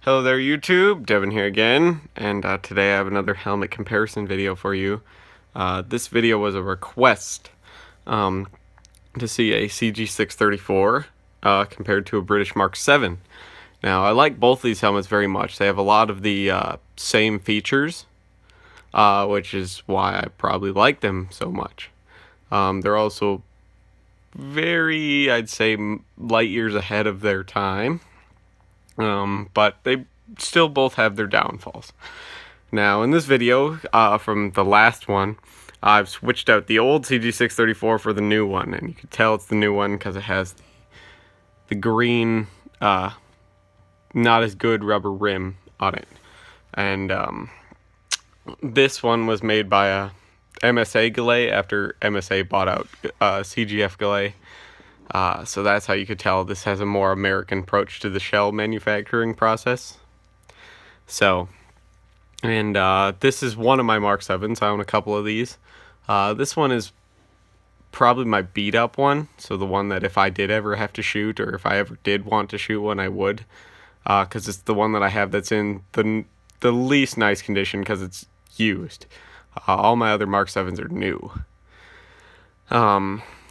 Hello there YouTube, Devin here again, and today I have another helmet comparison video for you. This video was a request to see a cg634 compared to a British Mk7. Now I like both these helmets very much. They have a lot of the same features, which is why I probably like them so much. They're also very, I'd say, light years ahead of their time. But they still both have their downfalls. Now, in this video, from the last one, I've switched out the old cg634 for the new one, and you can tell it's the new one because it has the green, not as good rubber rim on it. And this one was made by a MSA Gallet after MSA bought out CGF Gallet. So that's how you could tell this has a more American approach to the shell manufacturing process. So, and this is one of my Mk7s. I own a couple of these. This one is probably my beat up one. So the one that if I did ever have to shoot, or if I ever did want to shoot one, I would. Because it's the one that I have that's in the least nice condition because it's used. All my other Mk7s are new.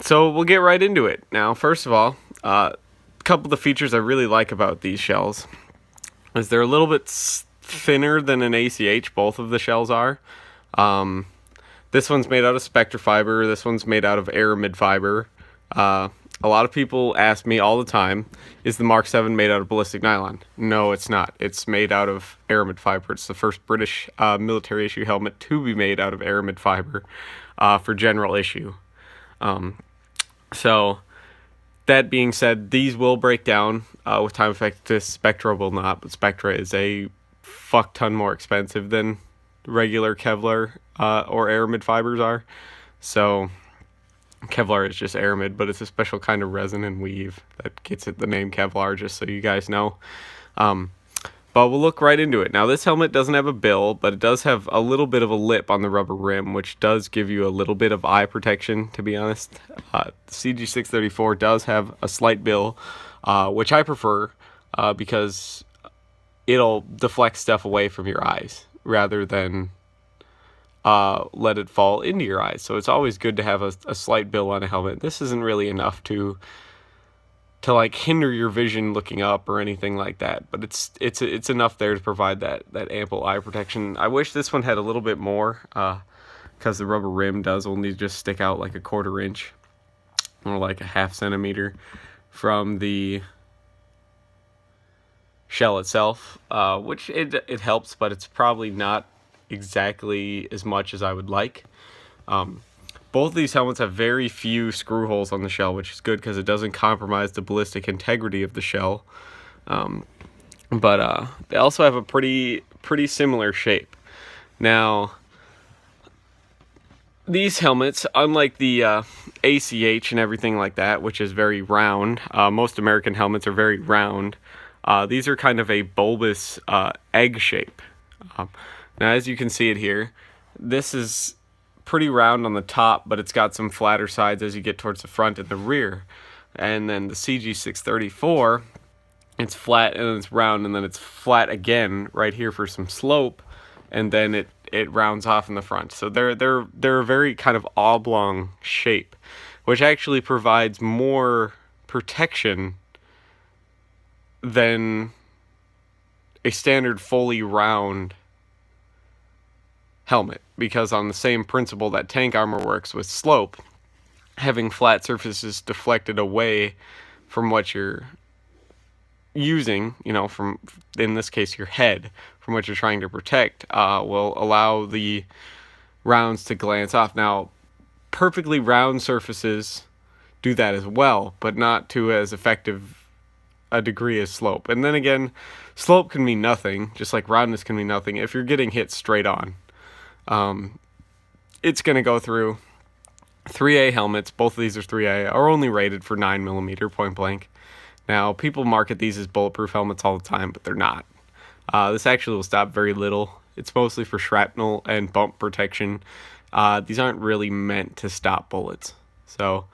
So we'll get right into it. Now, first of all, a couple of the features I really like about these shells is they're a little bit thinner than an ACH, both of the shells are. This one's made out of Spectra fiber, this one's made out of aramid fiber. A lot of people ask me all the time, is the Mk7 made out of ballistic nylon? No, it's not. It's made out of aramid fiber. It's the first British military issue helmet to be made out of aramid fiber for general issue. So that being said, these will break down with time effect. This Spectra will not, but Spectra is a fuck ton more expensive than regular Kevlar or aramid fibers are. So Kevlar is just aramid, but it's a special kind of resin and weave that gets it the name Kevlar, just so you guys know. But we'll look right into it. Now, this helmet doesn't have a bill, but it does have a little bit of a lip on the rubber rim, which does give you a little bit of eye protection, to be honest. The cg634 does have a slight bill, which I prefer because it'll deflect stuff away from your eyes rather than let it fall into your eyes. So it's always good to have a slight bill on a helmet. This isn't really enough to like hinder your vision looking up or anything like that, but it's enough there to provide that ample eye protection. I wish this one had a little bit more, because the rubber rim does only just stick out like a 1/4 inch or like a 1/2 centimeter from the shell itself, which it helps, but it's probably not exactly as much as I would like. Both of these helmets have very few screw holes on the shell, which is good because it doesn't compromise the ballistic integrity of the shell. But they also have a pretty similar shape. Now, these helmets, unlike the ACH and everything like that, which is very round, most American helmets are very round. These are kind of a bulbous egg shape. Now, as you can see it here, this is pretty round on the top, but it's got some flatter sides as you get towards the front and the rear. And then the cg634, it's flat and then it's round and then it's flat again right here for some slope, and then it rounds off in the front. So they're a very kind of oblong shape, which actually provides more protection than a standard fully round helmet, because on the same principle that tank armor works with slope, having flat surfaces deflected away from what you're using, from, in this case, your head, from what you're trying to protect, will allow the rounds to glance off. Now, perfectly round surfaces do that as well, but not to as effective a degree as slope. And then again, slope can mean nothing, just like roundness can mean nothing if you're getting hit straight on. It's going to go through. 3A helmets, both of these are 3A, are only rated for 9mm point blank. Now, people market these as bulletproof helmets all the time, but they're not. This actually will stop very little. It's mostly for shrapnel and bump protection. These aren't really meant to stop bullets. So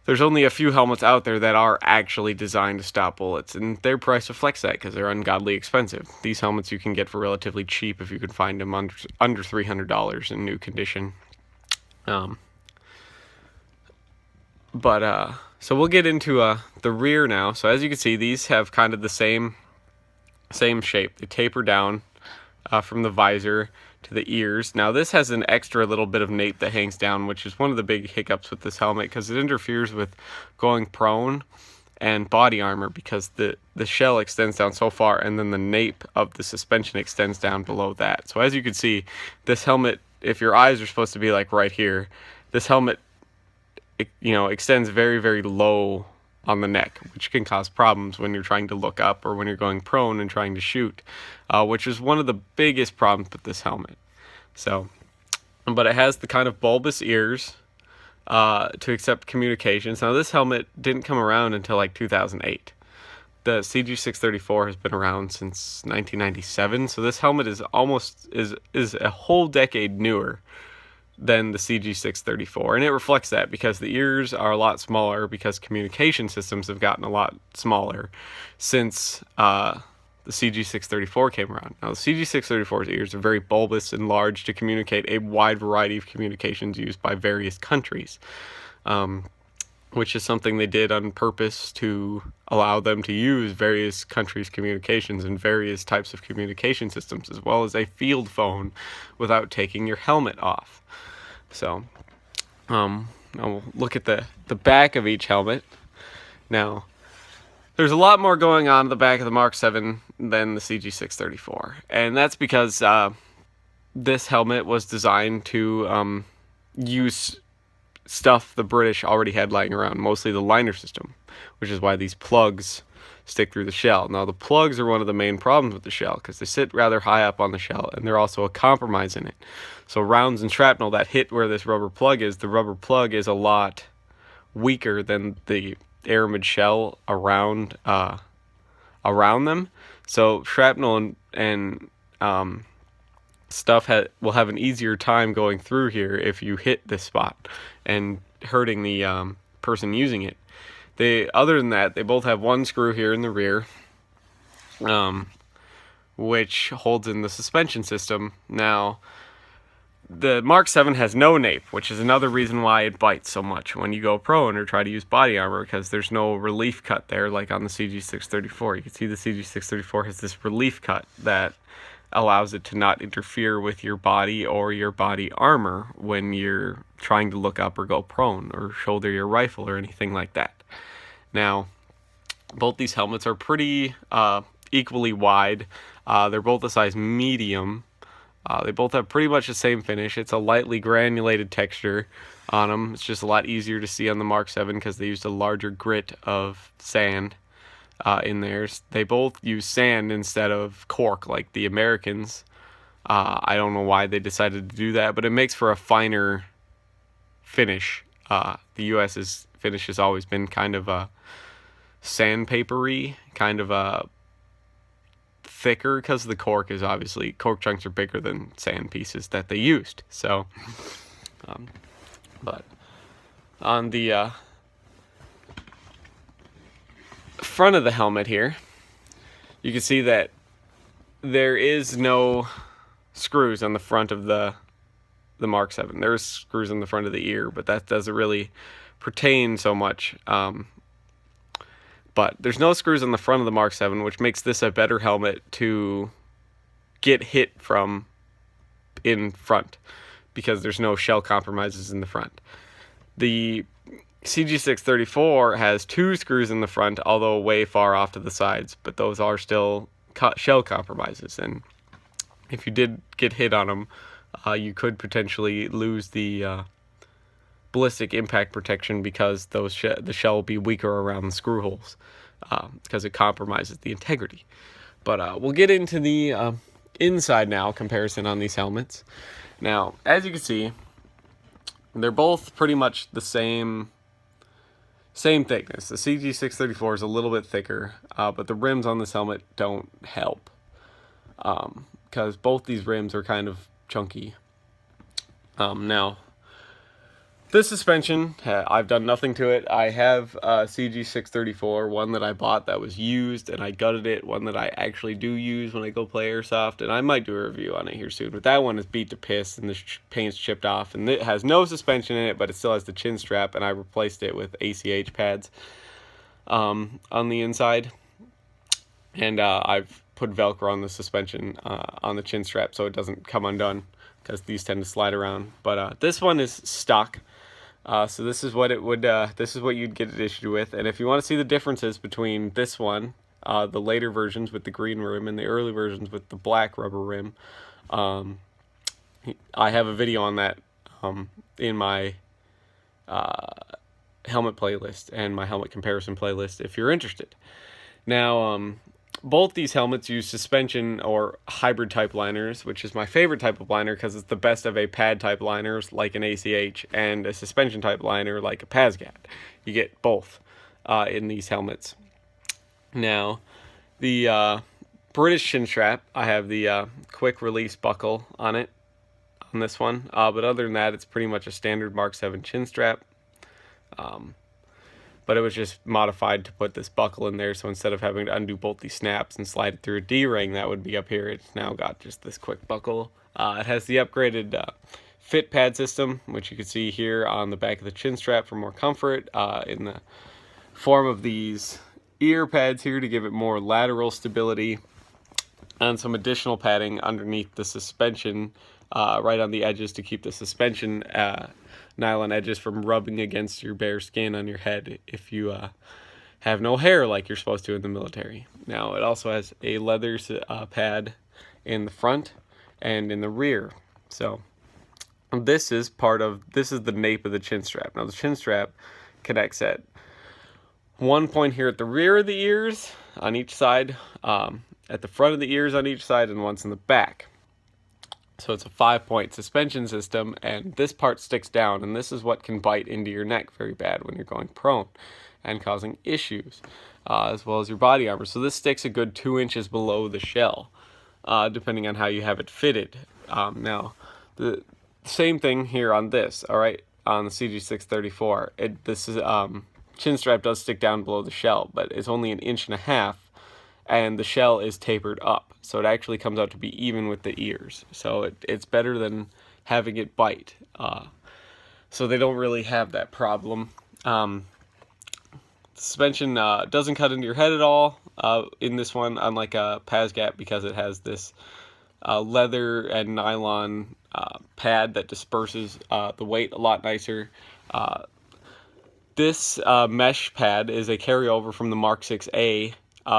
there's only a few helmets out there that are actually designed to stop bullets, and their price reflects that because they're ungodly expensive. These helmets you can get for relatively cheap if you can find them under $300 in new condition. So we'll get into the rear now. So as you can see, these have kind of the same shape. They taper down from the visor to the ears. Now this has an extra little bit of nape that hangs down, which is one of the big hiccups with this helmet because it interferes with going prone and body armor because the shell extends down so far and then the nape of the suspension extends down below that. So as you can see, this helmet, if your eyes are supposed to be like right here, this helmet, you know, extends very, very low on the neck, which can cause problems when you're trying to look up or when you're going prone and trying to shoot, which is one of the biggest problems with this helmet. So, but it has the kind of bulbous ears to accept communications. Now this helmet didn't come around until like 2008. The cg634 has been around since 1997, so this helmet is almost is a whole decade newer than the cg634, and it reflects that because the ears are a lot smaller because communication systems have gotten a lot smaller since the cg634 came around. Now the cg634's ears are very bulbous and large to communicate a wide variety of communications used by various countries, which is something they did on purpose to allow them to use various countries' communications and various types of communication systems, as well as a field phone without taking your helmet off. So, now we'll look at the back of each helmet. Now, there's a lot more going on in the back of the Mk7 than the cg634, and that's because this helmet was designed to use stuff the British already had lying around, mostly the liner system, which is why these plugs stick through the shell. Now the plugs are one of the main problems with the shell because they sit rather high up on the shell and they're also a compromise in it. So rounds and shrapnel that hit where this rubber plug is, the rubber plug is a lot weaker than the aramid shell around them. So shrapnel and stuff will have an easier time going through here if you hit this spot and hurting the person using it. Other than that, they both have one screw here in the rear, which holds in the suspension system. Now, the Mk7 has no nape, which is another reason why it bites so much when you go prone or try to use body armor, because there's no relief cut there like on the cg634. You can see the cg634 has this relief cut that allows it to not interfere with your body or your body armor when you're trying to look up or go prone or shoulder your rifle or anything like that. Now, both these helmets are pretty equally wide. They're both a size medium. They both have pretty much the same finish. It's a lightly granulated texture on them. It's just a lot easier to see on the Mk7 because they used a larger grit of sand in theirs. They both use sand instead of cork like the Americans. I don't know why they decided to do that, but it makes for a finer finish. The US's finish has always been kind of a sandpapery, kind of a thicker, because the cork chunks are bigger than sand pieces that they used. So, but on the front of the helmet here, you can see that there is no screws on the front of the Mk7. There's screws in the front of the ear, but that doesn't really pertain so much. But there's no screws on the front of the Mk7, which makes this a better helmet to get hit from in front because there's no shell compromises in the front. The cg634 has two screws in the front, although way far off to the sides, but those are still shell compromises, and if you did get hit on them, you could potentially lose the ballistic impact protection because the shell will be weaker around the screw holes because it compromises the integrity. But we'll get into the inside now comparison on these helmets. Now, as you can see, they're both pretty much the same thickness. The cg634 is a little bit thicker, but the rims on this helmet don't help because both these rims are kind of chunky. Now, this suspension, I've done nothing to it. I have a cg634, one that I bought that was used and I gutted it, one that I actually do use when I go play airsoft, and I might do a review on it here soon. But that one is beat to piss and the paint's chipped off, and it has no suspension in it, but it still has the chin strap, and I replaced it with ACH pads on the inside. And I've put Velcro on the suspension on the chin strap so it doesn't come undone, because these tend to slide around. But this one is stock. So this is what it would, this is what you'd get it issued with. And if you want to see the differences between this one, the later versions with the green rim and the early versions with the black rubber rim, I have a video on that in my helmet playlist and my helmet comparison playlist if you're interested. Now, both these helmets use suspension or hybrid type liners, which is my favorite type of liner because it's the best of a pad type liners like an ACH and a suspension type liner like a PASGAT. You get both in these helmets. Now, the British chin strap, I have the quick release buckle on it, on this one. But other than that, it's pretty much a standard Mk7 chin strap. But it was just modified to put this buckle in there, so instead of having to undo both these snaps and slide it through a D-ring that would be up here, it's now got just this quick buckle. It has the upgraded fit pad system, which you can see here on the back of the chin strap for more comfort, in the form of these ear pads here to give it more lateral stability, and some additional padding underneath the suspension, right on the edges to keep the suspension nylon edges from rubbing against your bare skin on your head if you have no hair like you're supposed to in the military. Now, it also has a leather pad in the front and in the rear. So this is the nape of the chin strap. Now, the chin strap connects at one point here at the rear of the ears on each side, at the front of the ears on each side, and once in the back. So it's a 5-point suspension system, and this part sticks down, and this is what can bite into your neck very bad when you're going prone and causing issues, as well as your body armor. So this sticks a good 2 inches below the shell, depending on how you have it fitted. Now, the same thing here on this, all right, on the cg634. This is chin strap does stick down below the shell, but it's only 1.5 inches, and the shell is tapered up, so it actually comes out to be even with the ears. So it's better than having it bite. So they don't really have that problem. Suspension doesn't cut into your head at all in this one, unlike a PASGAT, because it has this leather and nylon pad that disperses the weight a lot nicer. This mesh pad is a carryover from the Mk6A,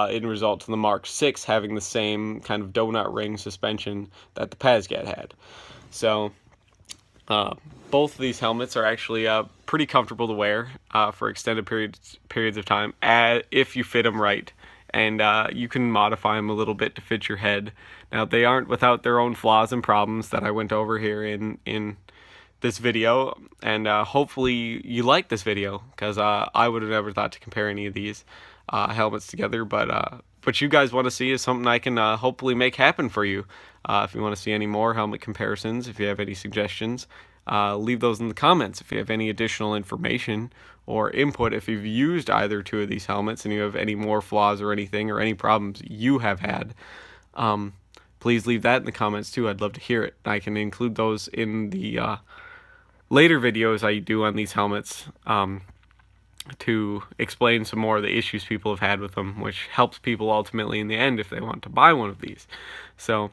in result to the Mk6 having the same kind of donut ring suspension that the PASGAT had. So both of these helmets are actually pretty comfortable to wear for extended periods of time, if you fit them right, and you can modify them a little bit to fit your head. Now, they aren't without their own flaws and problems that I went over here in this video, and hopefully you like this video, because I would have never thought to compare any of these helmets together, but what you guys want to see is something I can hopefully make happen for you. If you want to see any more helmet comparisons, if you have any suggestions, leave those in the comments. If you have any additional information or input, if you've used either two of these helmets and you have any more flaws or anything, or any problems you have had, please leave that in the comments too. I'd love to hear it. I can include those in the later videos I do on these helmets, to explain some more of the issues people have had with them, which helps people ultimately in the end if they want to buy one of these. So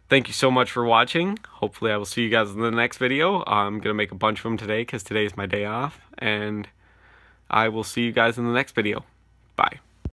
thank you so much for watching. Hopefully I will see you guys in the next video. I'm going to make a bunch of them today because today is my day off, and I will see you guys in the next video. Bye.